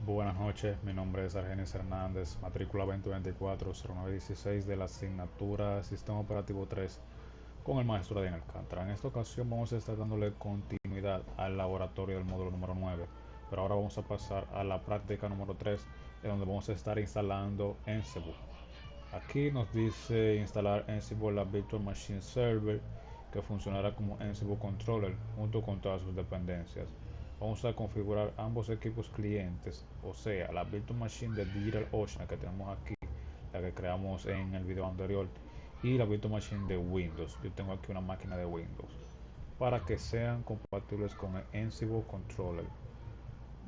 Buenas noches, mi nombre es Argenis Hernández, matrícula 2024-0916 de la asignatura Sistema Operativo 3 con el maestro Adrián Alcántara. En esta ocasión vamos a estar dándole continuidad al laboratorio del módulo número 9, pero ahora vamos a pasar a la práctica número 3, en donde vamos a estar instalando Ansible. Aquí nos dice instalar Ansible la Virtual Machine Server, que funcionará como Ansible Controller junto con todas sus dependencias. Vamos a configurar ambos equipos clientes, o sea, la Virtual Machine de DigitalOcean que tenemos aquí, la que creamos en el video anterior, y la Virtual Machine de Windows. Yo tengo aquí una máquina de Windows para que sean compatibles con el Ansible Controller.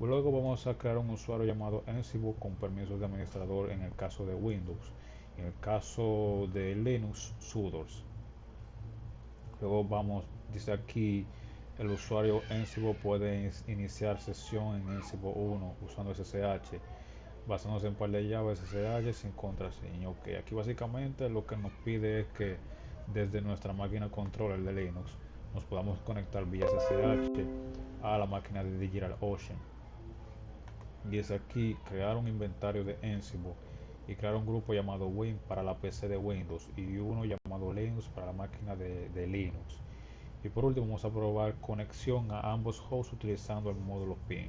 Luego vamos a crear un usuario llamado Ansible con permisos de administrador en el caso de Windows. En el caso de Linux, sudos. Luego dice aquí, el usuario Ansible puede iniciar sesión en Ansible 1 usando SSH, basándose en un par de llaves SSH sin contraseña. Ok, aquí básicamente lo que nos pide es que desde nuestra máquina controller de Linux nos podamos conectar vía SSH a la máquina de DigitalOcean. Dice aquí crear un inventario de Ansible y crear un grupo llamado Win para la PC de Windows y uno llamado Linux para la máquina de Linux. Y por último vamos a probar conexión a ambos hosts utilizando el módulo PIN.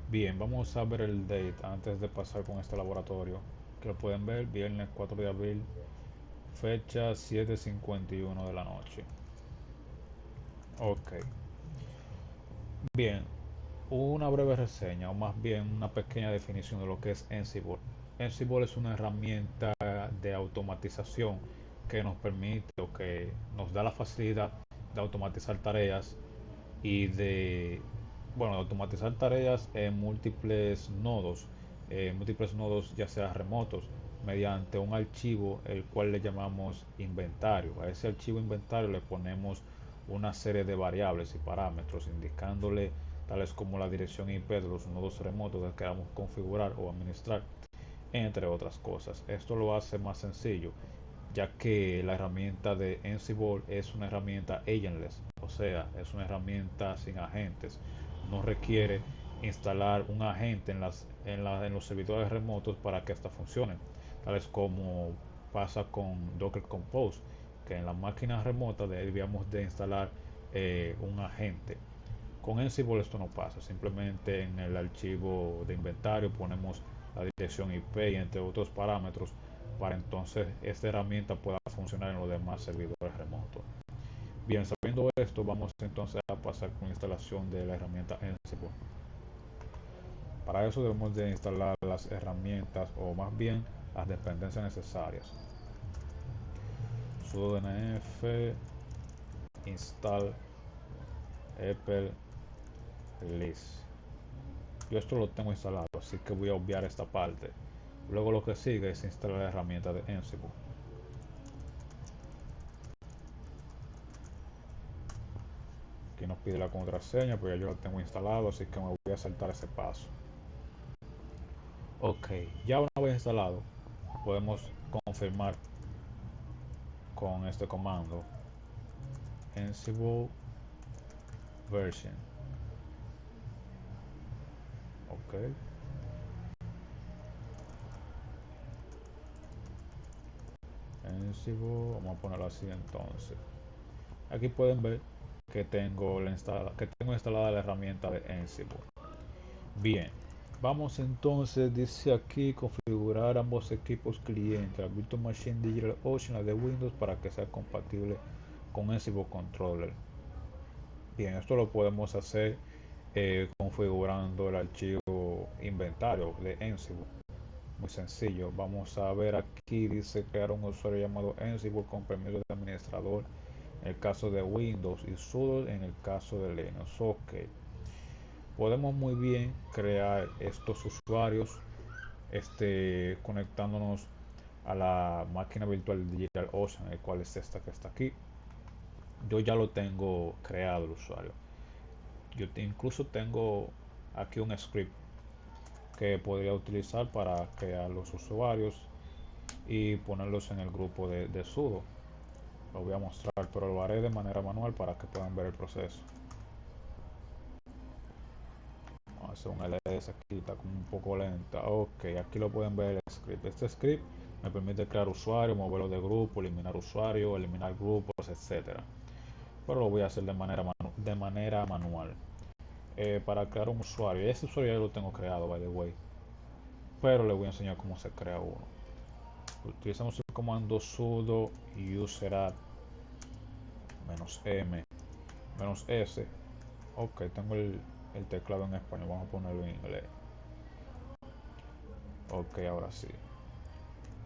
Bien, vamos a ver el date antes de pasar con este laboratorio, que lo pueden ver viernes 4 de abril, fecha 7:51 de la noche. Ok, bien, una breve reseña, o más bien una pequeña definición de lo que es Ansible. Ansible es una herramienta de automatización que nos permite o que nos da la facilidad de automatizar tareas y de automatizar tareas en múltiples nodos ya sea remotos, mediante un archivo el cual le llamamos inventario. A ese archivo inventario le ponemos una serie de variables y parámetros indicándole tales como la dirección IP de los nodos remotos que queramos configurar o administrar, entre otras cosas. Esto lo hace más sencillo, ya que la herramienta de Ansible es una herramienta agentless, o sea, es una herramienta sin agentes. No requiere instalar un agente en los servidores remotos para que ésta funcione, tales como pasa con Docker Compose, que en las máquinas remotas debíamos de instalar un agente. Con Ansible esto no pasa, simplemente en el archivo de inventario ponemos la dirección IP y entre otros parámetros para entonces esta herramienta pueda funcionar en los demás servidores remotos. Bien, sabiendo esto, vamos entonces a pasar con la instalación de la herramienta Ansible. Para eso debemos de instalar las herramientas o más bien las dependencias necesarias. Sudo dnf install apple release. Yo esto lo tengo instalado, así que voy a obviar esta parte. Luego lo que sigue es instalar la herramienta de Ansible. Aquí nos pide la contraseña, pues ya yo lo tengo instalado, así que me voy a saltar ese paso. Ok, ya una vez instalado, podemos confirmar con este comando Ansible version. Ok, Ansible, vamos a ponerlo así entonces. Aquí pueden ver que tengo instalada la herramienta de Ansible. Bien, vamos entonces, dice aquí, configurar ambos equipos clientes, la Virtual Machine DigitalOcean, la de Windows, para que sea compatible con Ansible Controller. Bien, esto lo podemos hacer configurando el archivo inventario de Ansible. Muy sencillo, vamos a ver aquí, dice crear un usuario llamado Ansible con permiso de administrador en el caso de Windows y sudo en el caso de Linux. Ok, podemos muy bien crear estos usuarios conectándonos a la máquina virtual DigitalOcean, el cual es esta que está aquí. Yo ya lo tengo creado el usuario. Incluso tengo aquí un script que podría utilizar para crear los usuarios y ponerlos en el grupo de sudo. Lo voy a mostrar, pero lo haré de manera manual para que puedan ver el proceso. hacer un ls aquí, está como un poco lenta. Ok, aquí lo pueden ver el script. Este script me permite crear usuarios, moverlo de grupo, eliminar usuarios, eliminar grupos, etcétera. Pero lo voy a hacer de manera manual. Para crear un usuario, ese usuario ya lo tengo creado, by the way, pero le voy a enseñar cómo se crea uno. Utilizamos el comando sudo user -m -s. Ok, tengo el teclado en español, vamos a ponerlo en inglés. Ok, ahora sí.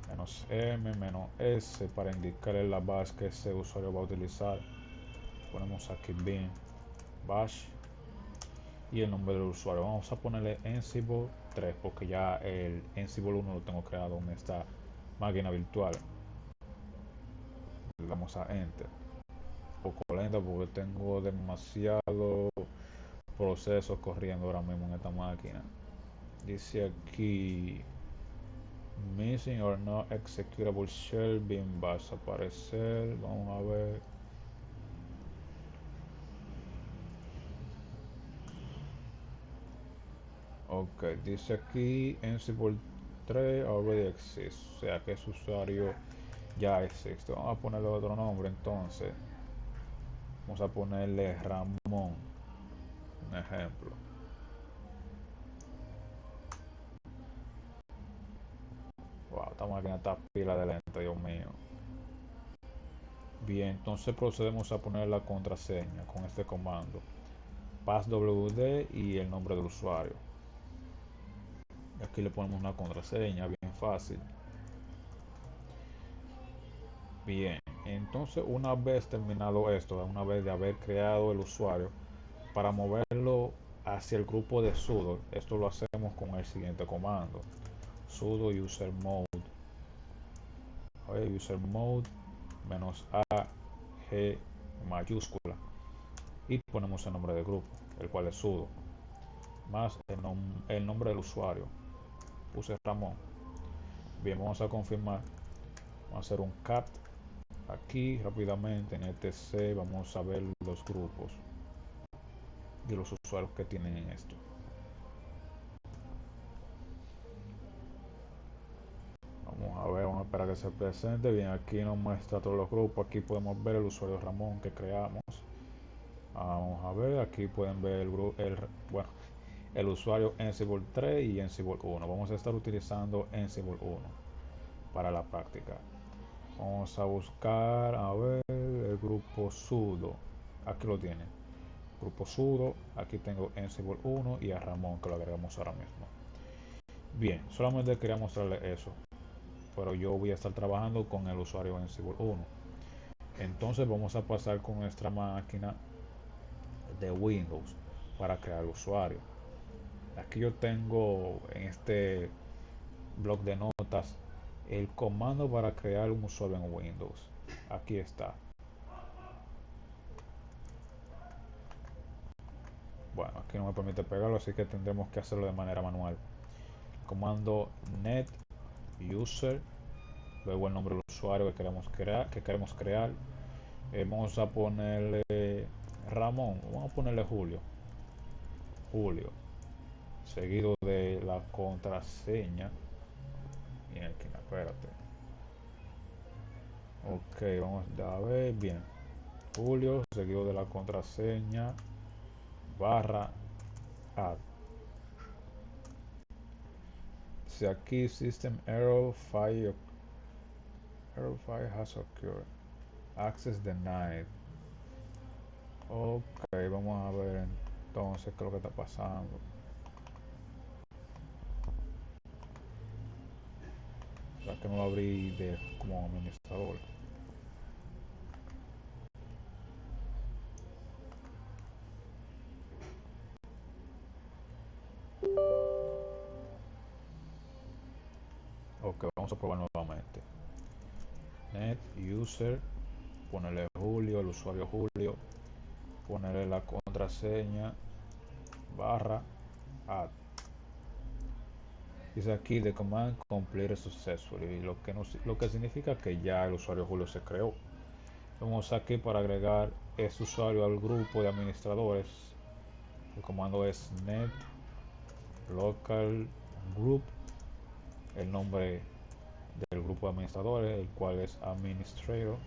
-m -s para indicarle la base que ese usuario va a utilizar. Ponemos aquí bin bash y el nombre del usuario. Vamos a ponerle Ansible 3 porque ya el Ansible 1 lo tengo creado en esta máquina virtual. Le damos a enter. Un poco lenta porque tengo demasiado procesos corriendo ahora mismo en esta máquina. Dice aquí missing or not executable shell bin bash aparecer. Vamos a ver. Ok, dice aquí Ansible 3 already exists, o sea que ese usuario ya existe. Vamos a ponerle otro nombre entonces. Vamos a ponerle Ramón, un ejemplo. Wow, esta máquina está pila de lenta, Dios mío. Bien, entonces procedemos a poner la contraseña con este comando. Passwd y el nombre del usuario. Y aquí le ponemos una contraseña bien fácil. Bien, entonces una vez terminado esto, una vez de haber creado el usuario, para moverlo hacia el grupo de sudo, esto lo hacemos con el siguiente comando. Sudo user mode. User mode -a g mayúscula y ponemos el nombre del grupo, el cual es sudo, más el nombre del usuario. Puse Ramón. Bien, vamos a confirmar. Vamos a hacer un cat aquí rápidamente en etc. Vamos a ver los grupos de los usuarios que tienen en esto. Vamos a ver, vamos a esperar que se presente. Bien, aquí nos muestra todos los grupos. Aquí podemos ver el usuario Ramón que creamos. Vamos a ver, aquí pueden ver el usuario Ansible 3 y Ansible 1. Vamos a estar utilizando Ansible 1 para la práctica. Vamos a buscar, a ver, el grupo sudo. Aquí lo tiene. Grupo sudo. Aquí tengo Ansible 1 y a Ramón que lo agregamos ahora mismo. Bien, solamente quería mostrarles eso. Pero yo voy a estar trabajando con el usuario Ansible 1. Entonces vamos a pasar con nuestra máquina de Windows para crear el usuario. Aquí yo tengo en este bloc de notas el comando para crear un usuario en Windows. Aquí está. Bueno, aquí no me permite pegarlo, así que tendremos que hacerlo de manera manual. Comando net user, luego el nombre del usuario que queremos crear. Vamos a ponerle Ramón, vamos a ponerle Julio, seguido de la contraseña. Y aquí, espérate. Ok, vamos a ver, bien. Julio, seguido de la contraseña, barra add. Si aquí system error file has occurred, access denied. Ok, vamos a ver entonces qué es lo que está pasando. O sea que no lo abrí como administrador. Ok, vamos a probar nuevamente. Net user, ponerle Julio, el usuario Julio, ponerle la contraseña, barra add. Dice aquí the command completed successfully, lo que significa que ya el usuario Julio se creó. Vamos aquí para agregar este usuario al grupo de administradores. El comando es net local group, el nombre del grupo de administradores, el cual es administrators,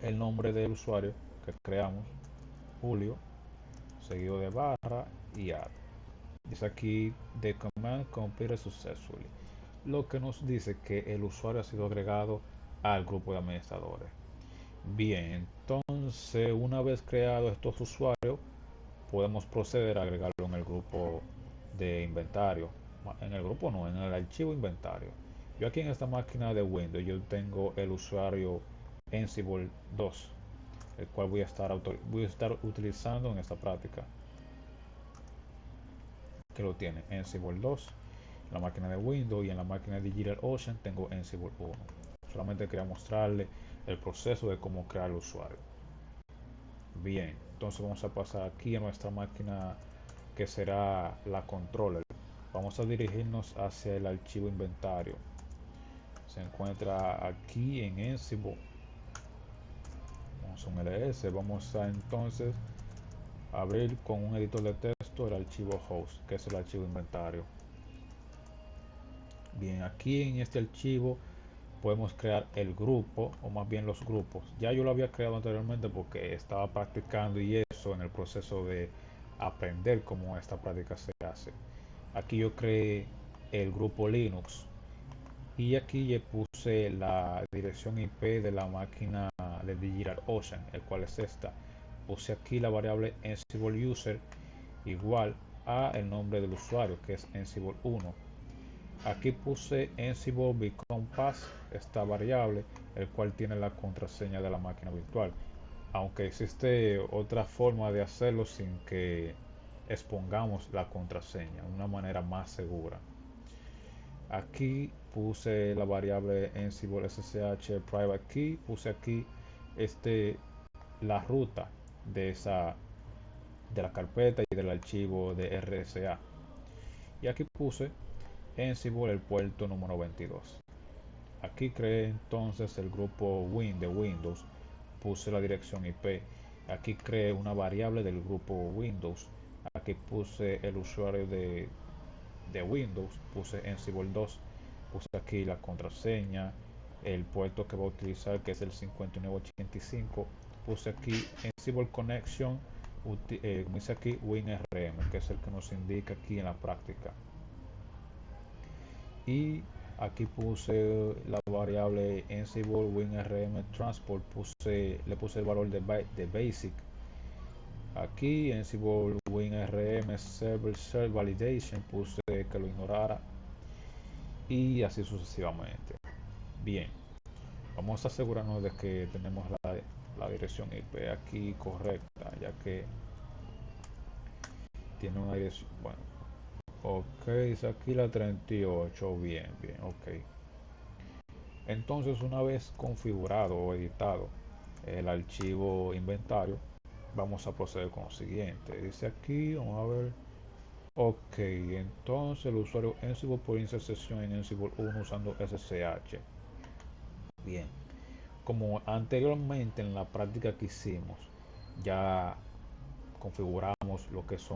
el nombre del usuario que creamos, Julio, seguido de barra y add. Dice aquí the command completed successfully, lo que nos dice que el usuario ha sido agregado al grupo de administradores. Bien, entonces una vez creados estos usuarios, podemos proceder a agregarlo en el grupo de inventario. En el grupo no, en el archivo inventario. Yo aquí en esta máquina de Windows, yo tengo el usuario Ansible 2, el cual voy a estar utilizando en esta práctica. Que lo tiene Ansible 2 en la máquina de Windows, y en la máquina de DigitalOcean tengo Ansible 1. Solamente quería mostrarle el proceso de cómo crear el usuario. Bien, entonces vamos a pasar aquí a nuestra máquina que será la controller. Vamos a dirigirnos hacia el archivo inventario. Se encuentra aquí en Ansible. Vamos a un ls. Vamos a entonces abrir con un editor de texto el archivo host, que es el archivo inventario. Bien, aquí en este archivo podemos crear el grupo, o más bien los grupos. Ya yo lo había creado anteriormente porque estaba practicando y eso en el proceso de aprender cómo esta práctica se hace. Aquí yo creé el grupo Linux, y aquí le puse la dirección IP de la máquina de DigitalOcean, el cual es esta. Puse aquí la variable Ansible User igual a el nombre del usuario, que es Ansible 1. Aquí puse Ansible Become Pass, esta variable, el cual tiene la contraseña de la máquina virtual. Aunque existe otra forma de hacerlo sin que expongamos la contraseña, una manera más segura. Aquí puse la variable Ansible SSH Private Key, puse aquí la ruta de de la carpeta y del archivo de RSA. Y aquí puse Ansible el puerto número 22. Aquí creé entonces el grupo Win de Windows, puse la dirección IP. Aquí creé una variable del grupo Windows. Aquí puse el usuario de Windows, puse Ansible 2, puse aquí la contraseña, el puerto que va a utilizar, que es el 5985, puse aquí Ansible Connection, dice aquí WinRM, que es el que nos indica aquí en la práctica. Y aquí puse la variable Ansible WinRM Transport, le puse el valor de basic. Aquí Ansible WinRM Server Validation, puse que lo ignorara, y así sucesivamente. Bien, vamos a asegurarnos de que tenemos la dirección IP aquí correcta, ya que tiene una dirección. Bueno, ok, dice aquí la 38. Bien, bien, ok. Entonces, una vez configurado o editado el archivo inventario, vamos a proceder con lo siguiente. Dice aquí, vamos a ver. Ok, entonces el usuario Ansible puede iniciar sesión en Ansible 1 usando SSH. Bien, como anteriormente en la práctica que hicimos, ya configuramos lo que es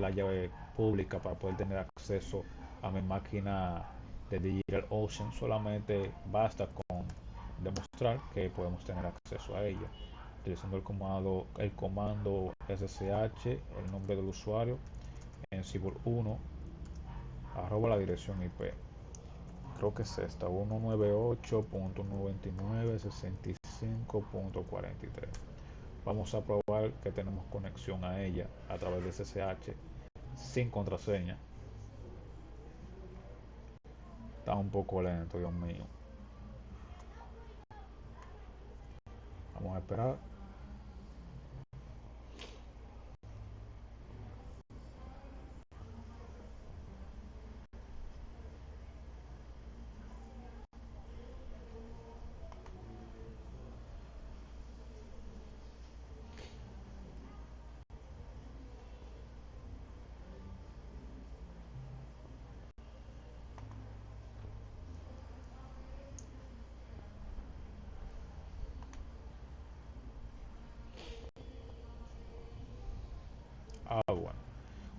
la llave pública para poder tener acceso a mi máquina de DigitalOcean. Solamente basta con demostrar que podemos tener acceso a ella utilizando el comando ssh, el nombre del usuario, Ansible 1, arroba la dirección IP. Creo que es esta, 198.99.65.43. Vamos a probar que tenemos conexión a ella a través de SSH sin contraseña. Está un poco lento, Dios mío. Vamos a esperar.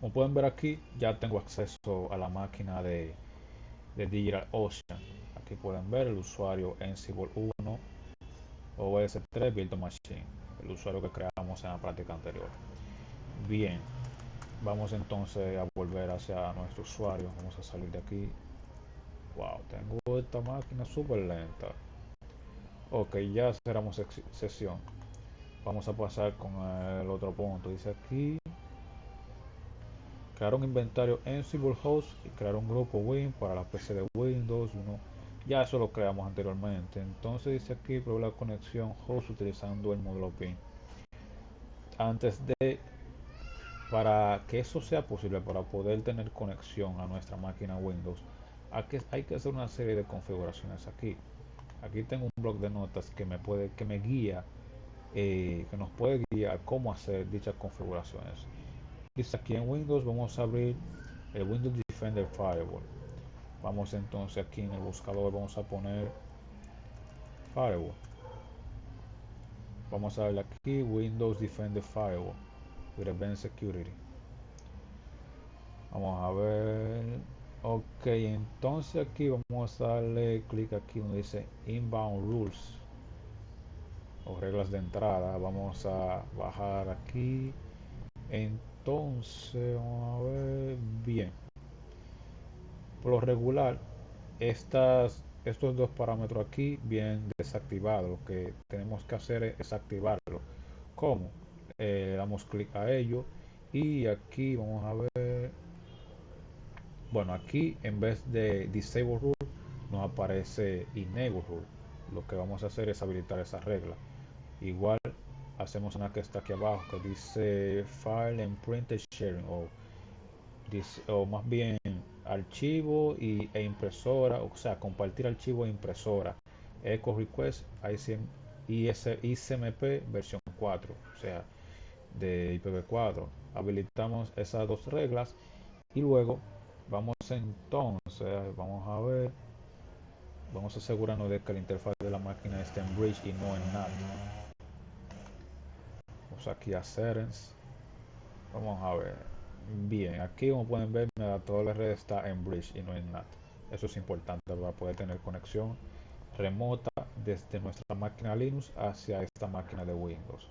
Como pueden ver aquí, ya tengo acceso a la máquina de DigitalOcean. Aquí pueden ver el usuario Ansible 1 OS3 Virtual Machine, el usuario que creamos en la práctica anterior. Bien, vamos entonces a volver hacia nuestro usuario. Vamos a salir de aquí. Wow, tengo esta máquina súper lenta. Ok, ya cerramos sesión. Vamos a pasar con el otro punto. Dice aquí, crear un inventario Ansible Host y crear un grupo Win para la PC de Windows 1. Ya eso lo creamos anteriormente. Entonces dice aquí, probar la conexión host utilizando el módulo PIN. Antes de, para que eso sea posible, para poder tener conexión a nuestra máquina Windows, hay que hacer una serie de configuraciones aquí. Aquí tengo un blog de notas que me guía, que nos puede guiar cómo hacer dichas configuraciones. Dice aquí en Windows, vamos a abrir el Windows Defender Firewall. Vamos entonces aquí en el buscador, vamos a poner Firewall. Vamos a darle aquí Windows Defender Firewall with Advanced Security. Vamos a ver. Ok, entonces aquí vamos a darle clic aquí donde dice Inbound Rules o reglas de entrada. Vamos a bajar aquí. Entonces, vamos a ver. Bien. Por lo regular, estos dos parámetros aquí vienen desactivados. Lo que tenemos que hacer es desactivarlo. ¿Cómo? Le damos clic a ello y aquí vamos a ver. Bueno, aquí en vez de Disable Rule nos aparece Enable Rule. Lo que vamos a hacer es habilitar esa regla. Igual hacemos una que está aquí abajo que dice File and Printer Sharing o más bien archivo e impresora, o sea, compartir archivo e impresora. Echo Request ICMP versión 4, o sea, de IPv4. Habilitamos esas dos reglas y luego vamos entonces, vamos a ver, vamos a asegurarnos de que la interfaz de la máquina esté en Bridge y no en NAT. Vamos aquí a Settings. Vamos a ver. Bien, aquí como pueden ver, toda la red está en Bridge y no en NAT. Eso es importante para poder tener conexión remota desde nuestra máquina Linux hacia esta máquina de Windows.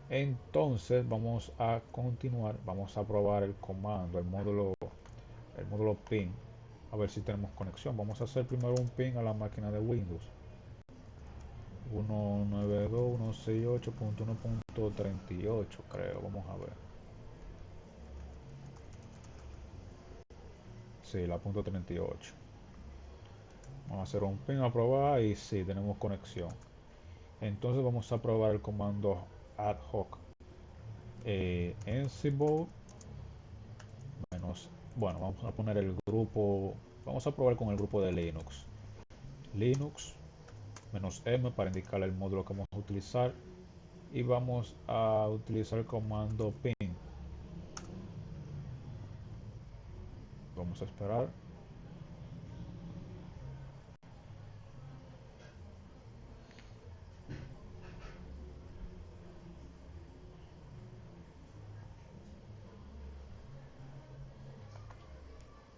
Entonces vamos a continuar, vamos a probar el comando, el módulo ping, a ver si tenemos conexión. Vamos a hacer primero un ping a la máquina de Windows 192.168.1.38, creo. Vamos a ver. Sí, la punto 38. Vamos a hacer un ping a probar y sí, tenemos conexión. Entonces vamos a probar el comando ad hoc. Ansible menos, bueno, vamos a poner el grupo, vamos a probar con el grupo de Linux. Linux menos M para indicar el módulo que vamos a utilizar y vamos a utilizar el comando ping. Vamos a esperar.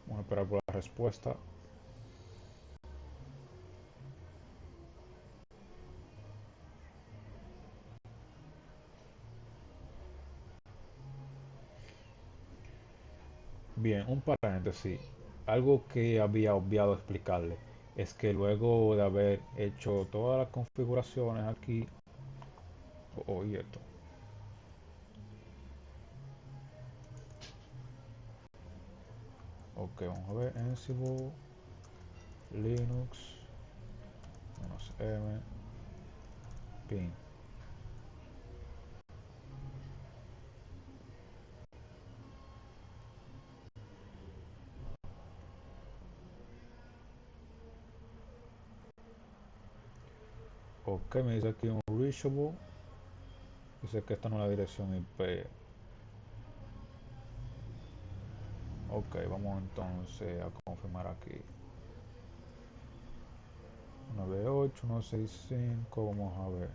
Vamos a esperar por la respuesta. Bien, un paréntesis. Algo que había obviado explicarle es que luego de haber hecho todas las configuraciones aquí, y esto. Ok, vamos a ver Ansible, Linux, -m, ping. Ok, me dice aquí un reachable. Dice que esta no es la dirección IP. Ok, vamos entonces a confirmar aquí. 198, 165, vamos a ver.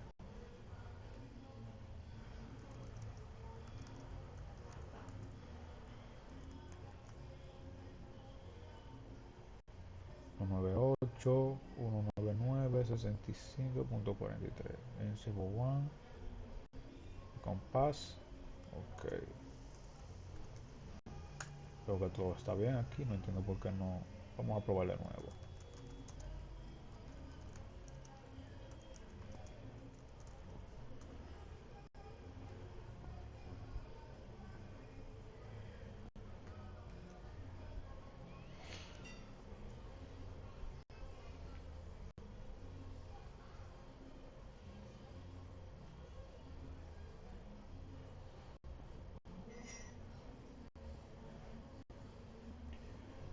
192.168.199.65.43. Ansible One, Compass. Ok, creo que todo está bien aquí, no entiendo por qué no. Vamos a probar de nuevo.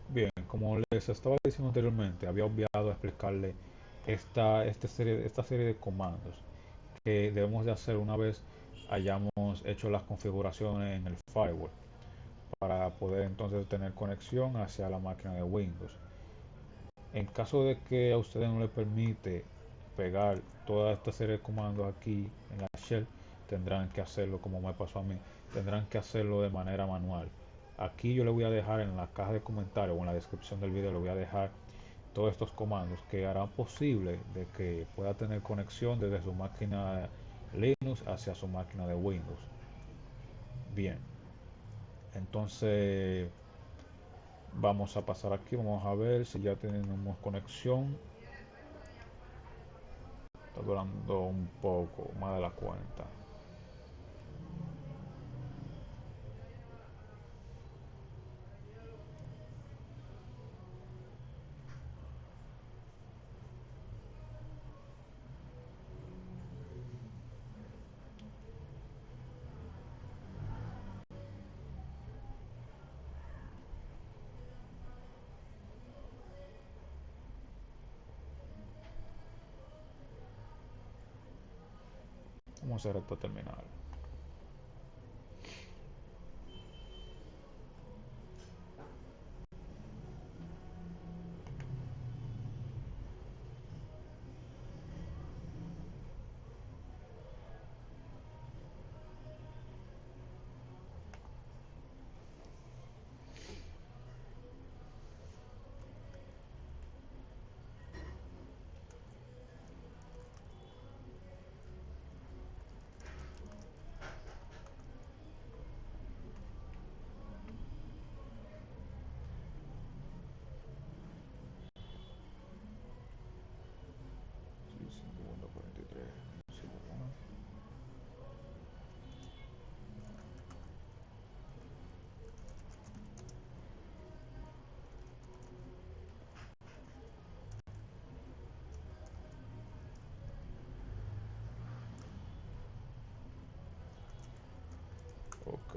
Bien, como les estaba diciendo anteriormente, había obviado explicarle esta serie de comandos que debemos de hacer una vez hayamos hecho las configuraciones en el firewall para poder entonces tener conexión hacia la máquina de Windows. En caso de que a ustedes no les permite pegar toda esta serie de comandos aquí en la shell, tendrán que hacerlo como me pasó a mí, tendrán que hacerlo de manera manual. Aquí yo le voy a dejar en la caja de comentarios o en la descripción del video, le voy a dejar todos estos comandos que harán posible de que pueda tener conexión desde su máquina Linux hacia su máquina de Windows. Bien, entonces vamos a pasar aquí, vamos a ver si ya tenemos conexión. Está durando un poco, más de la cuenta. Vamos a hacer esto terminal. Ok.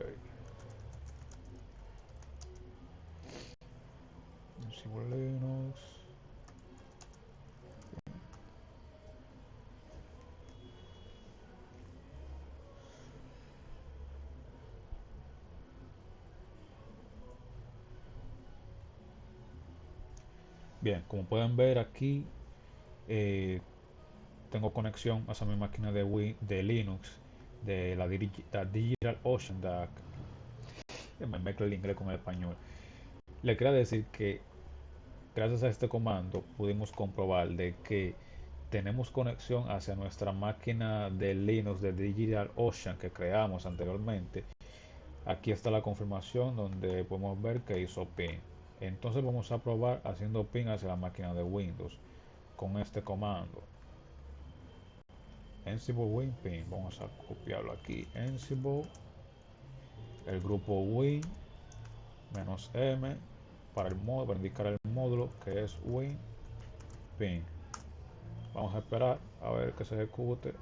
Linux. Bien, como pueden ver aquí, eh, tengo conexión hacia mi máquina de Linux, de la Digital Ocean, me mezclo el inglés con el español. Le quería decir que gracias a este comando pudimos comprobar de que tenemos conexión hacia nuestra máquina de Linux de Digital Ocean que creamos anteriormente. Aquí está la confirmación donde podemos ver que hizo ping. Entonces vamos a probar haciendo ping hacia la máquina de Windows con este comando. Ansible win ping. Vamos a copiarlo aquí. Ansible, el grupo win -m para el modo, para indicar el módulo que es win ping. Vamos a esperar a ver que se ejecute.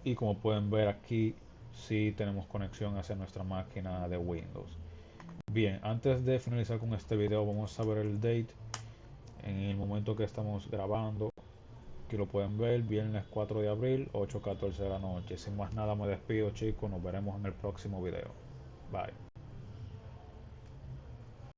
Y como pueden ver aquí, sí tenemos conexión hacia nuestra máquina de Windows. Bien, antes de finalizar con este video, vamos a ver el date en el momento que estamos grabando. Aquí lo pueden ver, viernes 4 de abril, 8:14 de la noche. Sin más nada me despido, chicos, nos veremos en el próximo video. Bye.